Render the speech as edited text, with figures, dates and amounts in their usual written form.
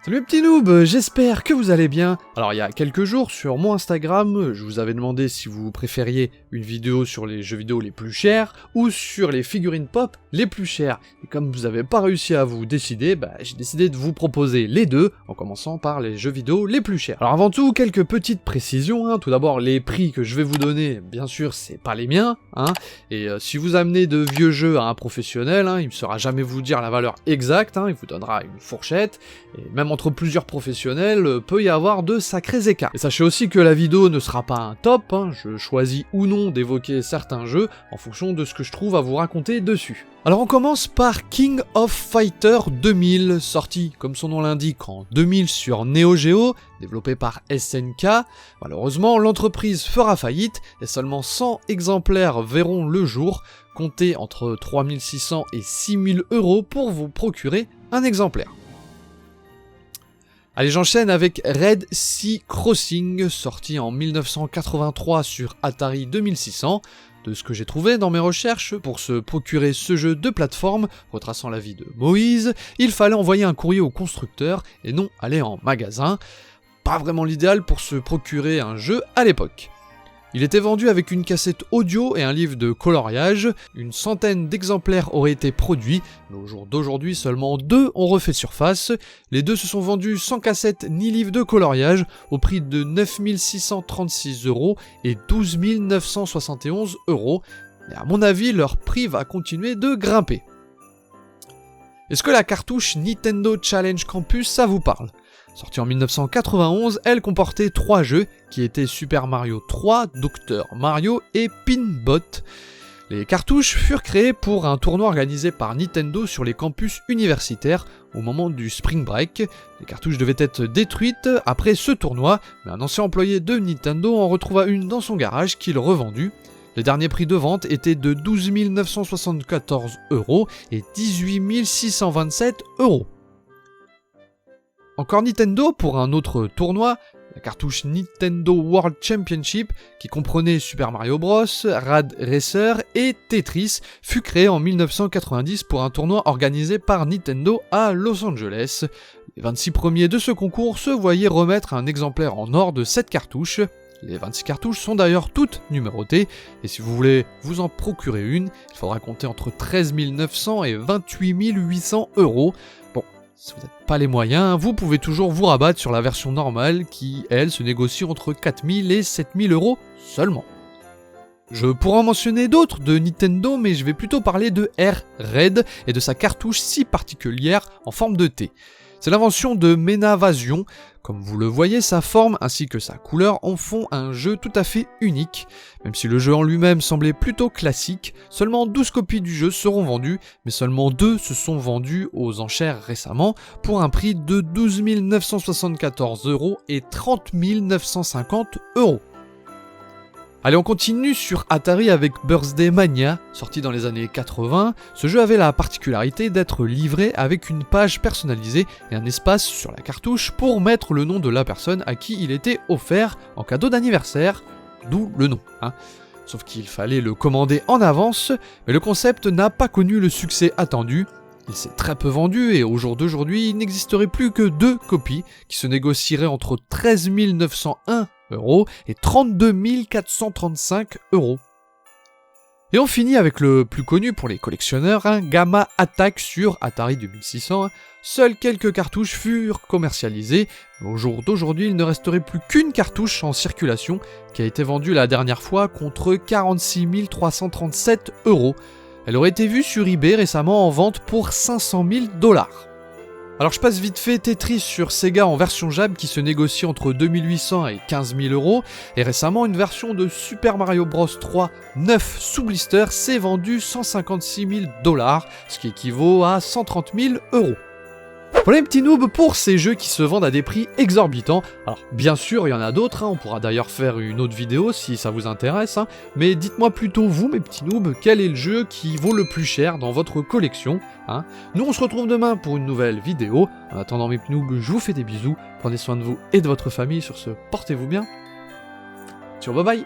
Salut les petits noobs, j'espère que vous allez bien. Alors il y a quelques jours sur mon Instagram, je vous avais demandé si vous préfériez une vidéo sur les jeux vidéo les plus chers ou sur les figurines pop les plus chères. Et comme vous n'avez pas réussi à vous décider, j'ai décidé de vous proposer les deux, en commençant par les jeux vidéo les plus chers. Alors avant tout, quelques petites précisions, Tout d'abord, les prix que je vais vous donner, bien sûr, c'est pas les miens, Et si vous amenez de vieux jeux à un professionnel, il ne saura jamais vous dire la valeur exacte, il vous donnera une fourchette, et même entre plusieurs professionnels, peut y avoir de sacrés écarts. Et sachez aussi que la vidéo ne sera pas un top, je choisis ou non d'évoquer certains jeux en fonction de ce que je trouve à vous raconter dessus. Alors on commence par King of Fighter 2000, sorti comme son nom l'indique en 2000 sur Neo Geo, développé par SNK. Malheureusement, l'entreprise fera faillite et seulement 100 exemplaires verront le jour, comptez entre 3600 et 6000 € pour vous procurer un exemplaire. Allez, j'enchaîne avec Red Sea Crossing, sorti en 1983 sur Atari 2600. De ce que j'ai trouvé dans mes recherches, pour se procurer ce jeu de plateforme, retraçant la vie de Moïse, il fallait envoyer un courrier au constructeur et non aller en magasin. Pas vraiment l'idéal pour se procurer un jeu à l'époque. Il était vendu avec une cassette audio et un livre de coloriage, une centaine d'exemplaires auraient été produits, mais au jour d'aujourd'hui seulement 2 ont refait surface. Les 2 se sont vendus sans cassette ni livre de coloriage, au prix de 9 636 € et 12 971 €, mais à mon avis leur prix va continuer de grimper. Est-ce que la cartouche Nintendo Challenge Campus ça vous parle ? Sortie en 1991, elle comportait 3 jeux, qui étaient Super Mario 3, Dr Mario et Pinbot. Les cartouches furent créées pour un tournoi organisé par Nintendo sur les campus universitaires au moment du Spring Break. Les cartouches devaient être détruites après ce tournoi, mais un ancien employé de Nintendo en retrouva une dans son garage qu'il revendut. Les derniers prix de vente étaient de 12 974 € et 18 627 €. Encore Nintendo pour un autre tournoi, la cartouche Nintendo World Championship, qui comprenait Super Mario Bros, Rad Racer et Tetris, fut créée en 1990 pour un tournoi organisé par Nintendo à Los Angeles. Les 26 premiers de ce concours se voyaient remettre un exemplaire en or de cette cartouche. Les 26 cartouches sont d'ailleurs toutes numérotées, et si vous voulez vous en procurer une, il faudra compter entre 13 900 et 28 800 €. Bon, si vous n'avez pas les moyens, vous pouvez toujours vous rabattre sur la version normale qui, elle, se négocie entre 4 000 et 7 000 € seulement. Je pourrais en mentionner d'autres de Nintendo, mais je vais plutôt parler de R-Red et de sa cartouche si particulière en forme de T. C'est l'invention de Menavasion. Comme vous le voyez, sa forme ainsi que sa couleur en font un jeu tout à fait unique. Même si le jeu en lui-même semblait plutôt classique, seulement 12 copies du jeu seront vendues, mais seulement 2 se sont vendues aux enchères récemment pour un prix de 12 974 € et 30 950 €. Allez, on continue sur Atari avec Birthday Mania, sorti dans les années 80. Ce jeu avait la particularité d'être livré avec une page personnalisée et un espace sur la cartouche pour mettre le nom de la personne à qui il était offert en cadeau d'anniversaire, d'où le nom. Sauf qu'il fallait le commander en avance, mais le concept n'a pas connu le succès attendu. Il s'est très peu vendu et au jour d'aujourd'hui, il n'existerait plus que 2 copies qui se négocieraient entre 13 901 € et 32 435 €. Et on finit avec le plus connu pour les collectionneurs, Gamma Attack sur Atari 2600. Seules quelques cartouches furent commercialisées, mais au jour d'aujourd'hui, il ne resterait plus qu'une cartouche en circulation qui a été vendue la dernière fois contre 46 337 €. Elle aurait été vue sur eBay récemment en vente pour 500 000 $. Alors je passe vite fait Tetris sur Sega en version JAB qui se négocie entre 2800 et 15 000 €, et récemment une version de Super Mario Bros 3 neuf sous blister s'est vendue 156 000 $, ce qui équivaut à 130 000 €. Voilà les petits noobs pour ces jeux qui se vendent à des prix exorbitants. Alors bien sûr il y en a d'autres, on pourra d'ailleurs faire une autre vidéo si ça vous intéresse, mais dites-moi plutôt vous mes petits noobs, quel est le jeu qui vaut le plus cher dans votre collection. Nous on se retrouve demain pour une nouvelle vidéo. En attendant mes petits noobs, je vous fais des bisous, prenez soin de vous et de votre famille, sur ce portez-vous bien. Ciao, bye bye.